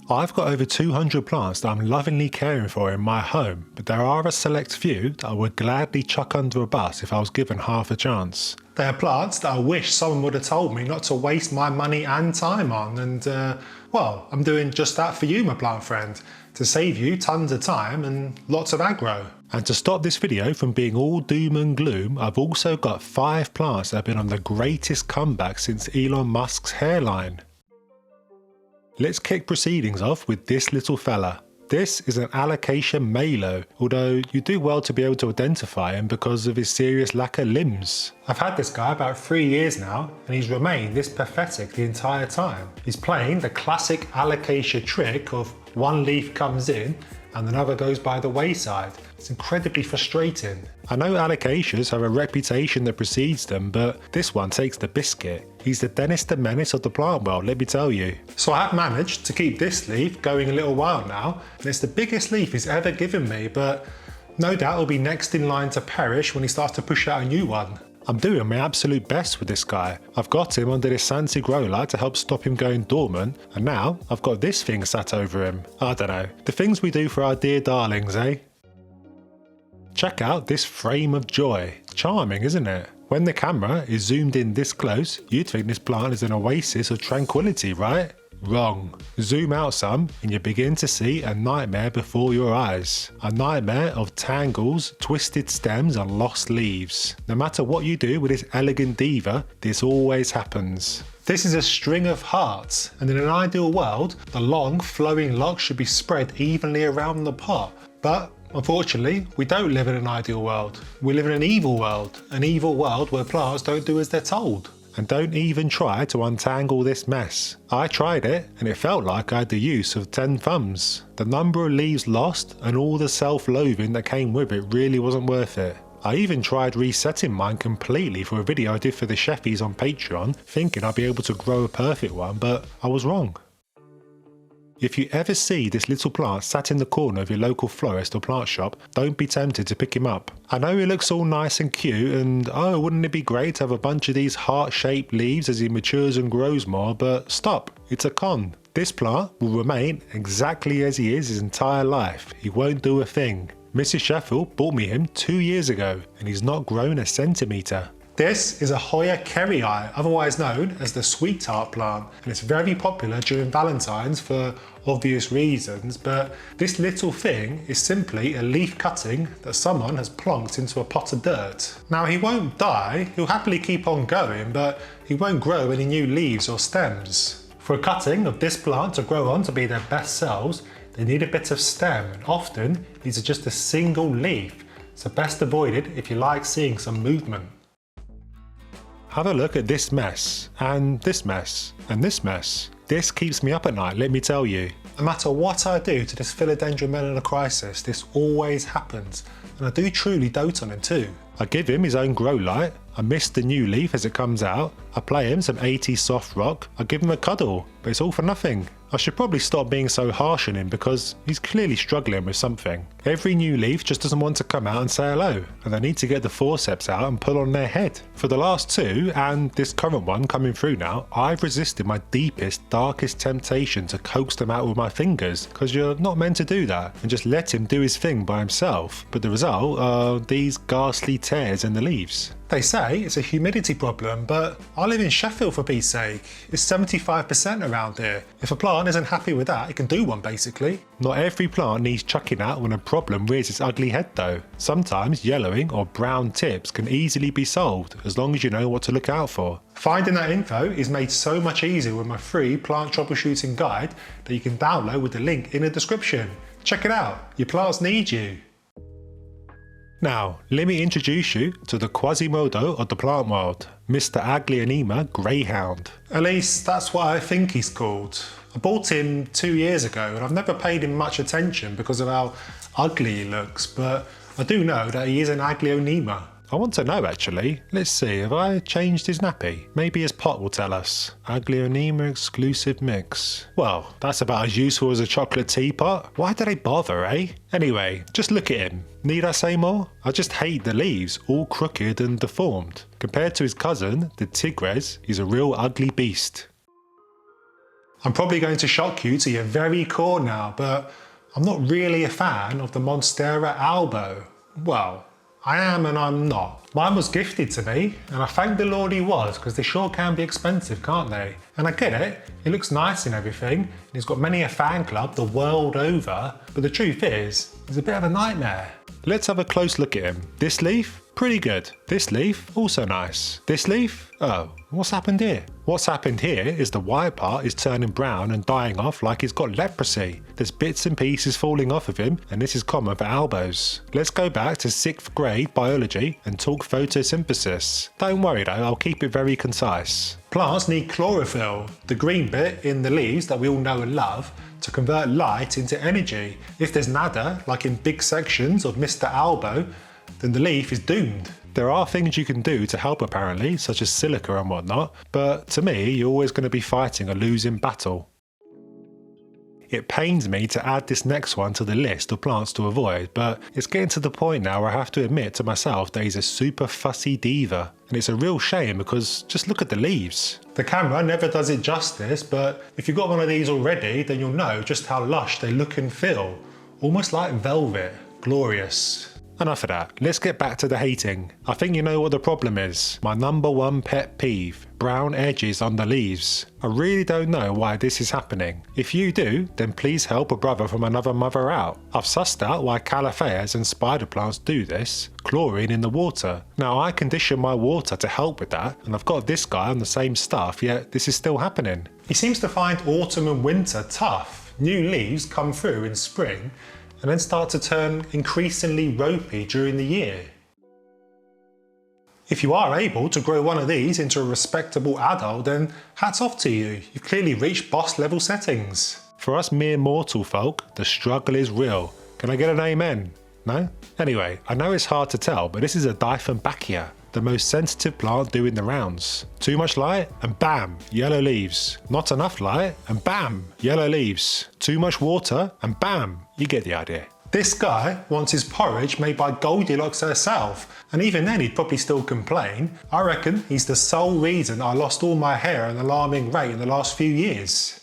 I've got over 200 plants that I'm lovingly caring for in my home, but there are a select few that I would gladly chuck under a bus if I was given half a chance. They are plants that I wish someone would have told me not to waste my money and time on, and well, I'm doing just that for you, my plant friend, to save you tons of time and lots of aggro. And to stop this video from being all doom and gloom, I've also got 5 plants that have been on the greatest comeback since Elon Musk's hairline. Let's kick proceedings off with this little fella. This is an Alocasia Malo, although you do well to be able to identify him because of his serious lack of limbs. I've had this guy about 3 years now, and he's remained this pathetic the entire time. He's playing the classic Alocasia trick of one leaf comes in and another goes by the wayside. It's incredibly frustrating. I know Alocasias have a reputation that precedes them, but this one takes the biscuit. He's the Dennis the Menace of the plant world, let me tell you. So I have managed to keep this leaf going a little while now, and it's the biggest leaf he's ever given me, but no doubt he'll be next in line to perish when he starts to push out a new one. I'm doing my absolute best with this guy. I've got him under this fancy grow light to help stop him going dormant, and now I've got this thing sat over him. I don't know, the things we do for our dear darlings, eh? Check out this frame of joy. Charming, isn't it? When the camera is zoomed in this close, you'd think this plant is an oasis of tranquility, right? Wrong. Zoom out some and you begin to see a nightmare before your eyes. A nightmare of tangles, twisted stems and lost leaves. No matter what you do with this elegant diva, this always happens. This is a string of hearts, and in an ideal world, the long flowing locks should be spread evenly around the pot. But unfortunately, we don't live in an ideal world. We live in an evil world where plants don't do as they're told. And don't even try to untangle this mess. I tried it and it felt like I had the use of 10 thumbs. The number of leaves lost and all the self-loathing that came with it really wasn't worth it. I even tried resetting mine completely for a video I did for the Chefies on Patreon, thinking I'd be able to grow a perfect one, but I was wrong. If you ever see this little plant sat in the corner of your local florist or plant shop, don't be tempted to pick him up. I know he looks all nice and cute and oh, wouldn't it be great to have a bunch of these heart-shaped leaves as he matures and grows more, but stop, it's a con. This plant will remain exactly as he is his entire life. He won't do a thing. Mrs. Sheffield bought me him 2 years ago and he's not grown a centimetre. This is a Hoya kerrii, otherwise known as the sweetheart plant, and it's very popular during Valentine's for obvious reasons, but this little thing is simply a leaf cutting that someone has plonked into a pot of dirt. Now he won't die, he'll happily keep on going, but he won't grow any new leaves or stems. For a cutting of this plant to grow on to be their best selves, they need a bit of stem, and often these are just a single leaf, so best avoided if you like seeing some movement. Have a look at this mess, and this mess, and this mess. This keeps me up at night, let me tell you. No matter what I do to this Philodendron Melanocrisis, this always happens, and I do truly dote on him too. I give him his own grow light, I miss the new leaf as it comes out, I play him some 80s soft rock, I give him a cuddle, but it's all for nothing. I should probably stop being so harsh on him because he's clearly struggling with something. Every new leaf just doesn't want to come out and say hello, and they need to get the forceps out and pull on their head. For the last 2, and this current one coming through now, I've resisted my deepest, darkest temptation to coax them out with my fingers, because you're not meant to do that, and just let him do his thing by himself, but the result are these ghastly tears in the leaves. They say it's a humidity problem, but I live in Sheffield for Pete's sake. It's 75% around here. If a plant isn't happy with that, it can do one basically. Not every plant needs chucking out when a problem rears its ugly head though. Sometimes yellowing or brown tips can easily be solved as long as you know what to look out for. Finding that info is made so much easier with my free plant troubleshooting guide that you can download with the link in the description. Check it out, your plants need you. Now, let me introduce you to the Quasimodo of the plant world, Mr. Aglionema Greyhound. At least that's what I think he's called. I bought him 2 years ago and I've never paid him much attention because of how ugly he looks, but I do know that he is an Aglionema. I want to know actually. Let's see, have I changed his nappy? Maybe his pot will tell us. Aglionema exclusive mix. Well, that's about as useful as a chocolate teapot. Why do they bother, eh? Anyway, just look at him. Need I say more? I just hate the leaves, all crooked and deformed. Compared to his cousin, the Tigres, he's a real ugly beast. I'm probably going to shock you to your very core now, but I'm not really a fan of the Monstera Albo. Well, I am and I'm not. Mine was gifted to me, and I thank the Lord he was, because they sure can be expensive, can't they? And I get it, it looks nice and everything, and it's got many a fan club the world over, but the truth is, it's a bit of a nightmare. Let's have a close look at him. This leaf? Pretty good. This leaf? Also nice. This leaf? Oh, what's happened here? What's happened here is the white part is turning brown and dying off like he's got leprosy. There's bits and pieces falling off of him, and this is common for albos. Let's go back to 6th grade biology and talk photosynthesis. Don't worry though, I'll keep it very concise. Plants need chlorophyll, the green bit in the leaves that we all know and love, to convert light into energy. If there's nada, like in big sections of Mr. Albo, then the leaf is doomed. There are things you can do to help apparently, such as silica and whatnot, but to me, you're always going to be fighting a losing battle. It pains me to add this next one to the list of plants to avoid, but it's getting to the point now where I have to admit to myself that he's a super fussy diva. And it's a real shame because just look at the leaves. The camera never does it justice, but if you've got one of these already, then you'll know just how lush they look and feel. Almost like velvet. Glorious. Enough of that, let's get back to the hating. I think you know what the problem is. My number one pet peeve, brown edges on the leaves. I really don't know why this is happening. If you do, then please help a brother from another mother out. I've sussed out why calophyas and spider plants do this. Chlorine in the water. Now I condition my water to help with that, and I've got this guy on the same stuff, yet this is still happening. He seems to find autumn and winter tough. New leaves come through in spring, and then start to turn increasingly ropey during the year. If you are able to grow one of these into a respectable adult, then hats off to you. You've clearly reached boss level settings. For us mere mortal folk, the struggle is real. Can I get an amen? No? Anyway, I know it's hard to tell, but this is a Dieffenbachia, the most sensitive plant doing the rounds. Too much light and bam, yellow leaves. Not enough light and bam, yellow leaves. Too much water and bam, you get the idea. This guy wants his porridge made by Goldilocks herself, and even then he'd probably still complain. I reckon he's the sole reason I lost all my hair at an alarming rate in the last few years.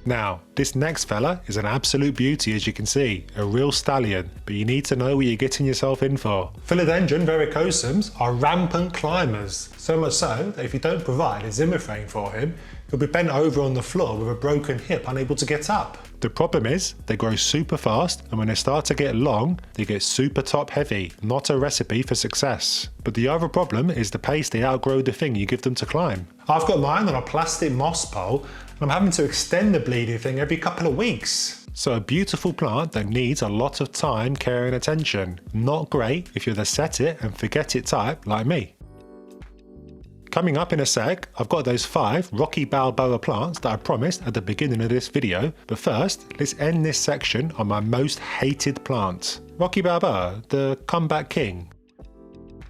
Now, this next fella is an absolute beauty as you can see, a real stallion, but you need to know what you're getting yourself in for. Philodendron verrucosums are rampant climbers, so much so that if you don't provide a Zimmer frame for him, he'll be bent over on the floor with a broken hip, unable to get up. The problem is, they grow super fast, and when they start to get long, they get super top heavy, not a recipe for success. But the other problem is the pace they outgrow the thing you give them to climb. I've got mine on a plastic moss pole, and I'm having to extend the bleeding thing every couple of weeks. So a beautiful plant that needs a lot of time, care and attention. Not great if you're the set it and forget it type like me. Coming up in a sec, I've got those 5 Rocky Balboa plants that I promised at the beginning of this video, but first, let's end this section on my most hated plant. Rocky Balboa, the comeback king.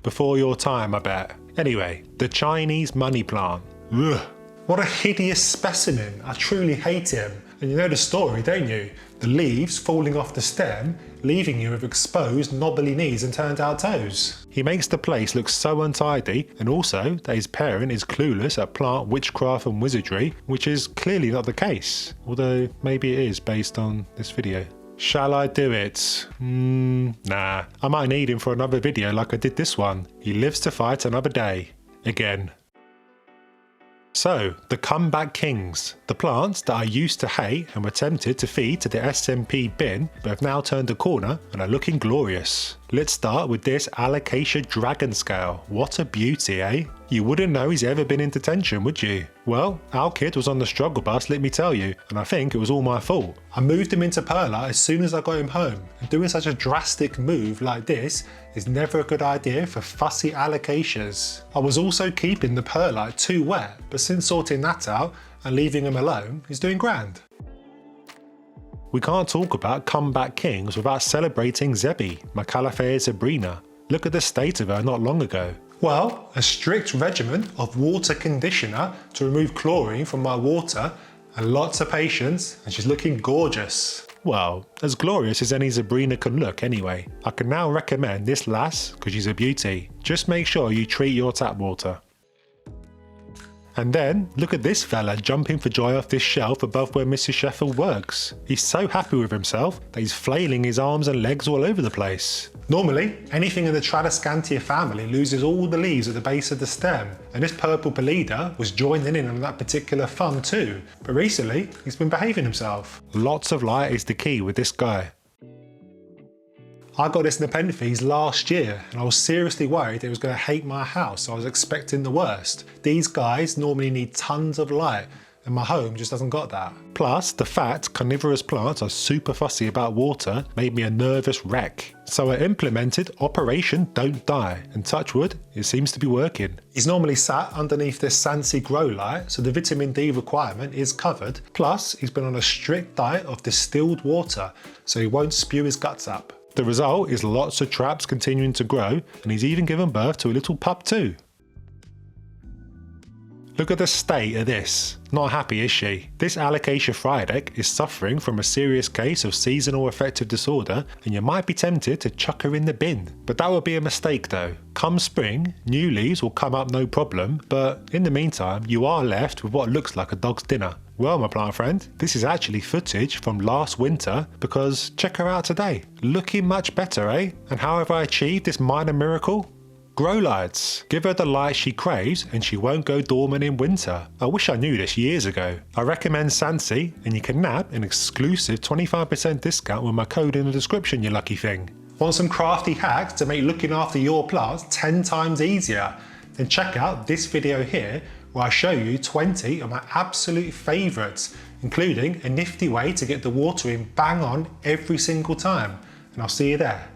Before your time, I bet. Anyway, the Chinese money plant. Ugh. What a hideous specimen, I truly hate him. And you know the story, don't you? The leaves falling off the stem, leaving you with exposed knobbly knees and turned out toes. He makes the place look so untidy, and also that his parent is clueless at plant witchcraft and wizardry, which is clearly not the case. Although maybe it is based on this video. Shall I do it? Nah, I might need him for another video like I did this one. He lives to fight another day. Again. So, the comeback kings, the plants that I used to hate and were tempted to feed to the SMP bin, but have now turned a corner and are looking glorious. Let's start with this Alocasia dragon scale. What a beauty, eh? You wouldn't know he's ever been in detention, would you? Well, our kid was on the struggle bus, let me tell you, and I think it was all my fault. I moved him into perlite as soon as I got him home, and doing such a drastic move like this is never a good idea for fussy alocasias. I was also keeping the perlite too wet, but since sorting that out and leaving him alone, he's doing grand. We can't talk about comeback kings without celebrating Zebby, my Calophaea zebrina. Look at the state of her not long ago. Well, a strict regimen of water conditioner to remove chlorine from my water, and lots of patience, and she's looking gorgeous. Well, as glorious as any zebrina can look anyway. I can now recommend this lass because she's a beauty. Just make sure you treat your tap water. And then, look at this fella jumping for joy off this shelf above where Mrs. Sheffield works. He's so happy with himself that he's flailing his arms and legs all over the place. Normally, anything in the Tradescantia family loses all the leaves at the base of the stem, and this purple Pelida was joining in on that particular fun too, but recently he's been behaving himself. Lots of light is the key with this guy. I got this Nepenthes last year and I was seriously worried it was going to hate my house, so I was expecting the worst. These guys normally need tons of light and my home just hasn't got that. Plus, the fact carnivorous plants are super fussy about water made me a nervous wreck. So I implemented Operation Don't Die, and touch wood, it seems to be working. He's normally sat underneath this Sansi grow light, so the vitamin D requirement is covered. Plus, he's been on a strict diet of distilled water, so he won't spew his guts up. The result is lots of traps continuing to grow, and he's even given birth to a little pup too. Look at the state of this. Not happy, is she? This Alocasia Frydek is suffering from a serious case of seasonal affective disorder, and you might be tempted to chuck her in the bin. But that would be a mistake though. Come spring, new leaves will come up no problem, but in the meantime, you are left with what looks like a dog's dinner. Well, my plant friend, this is actually footage from last winter, because check her out today. Looking much better, eh? And how have I achieved this minor miracle? Grow lights. Give her the light she craves and she won't go dormant in winter. I wish I knew this years ago. I recommend Sansi, and you can nab an exclusive 25% discount with my code in the description, you lucky thing. Want some crafty hacks to make looking after your plants 10 times easier? Then check out this video here where I show you 20 of my absolute favourites, including a nifty way to get the watering bang on every single time. And I'll see you there.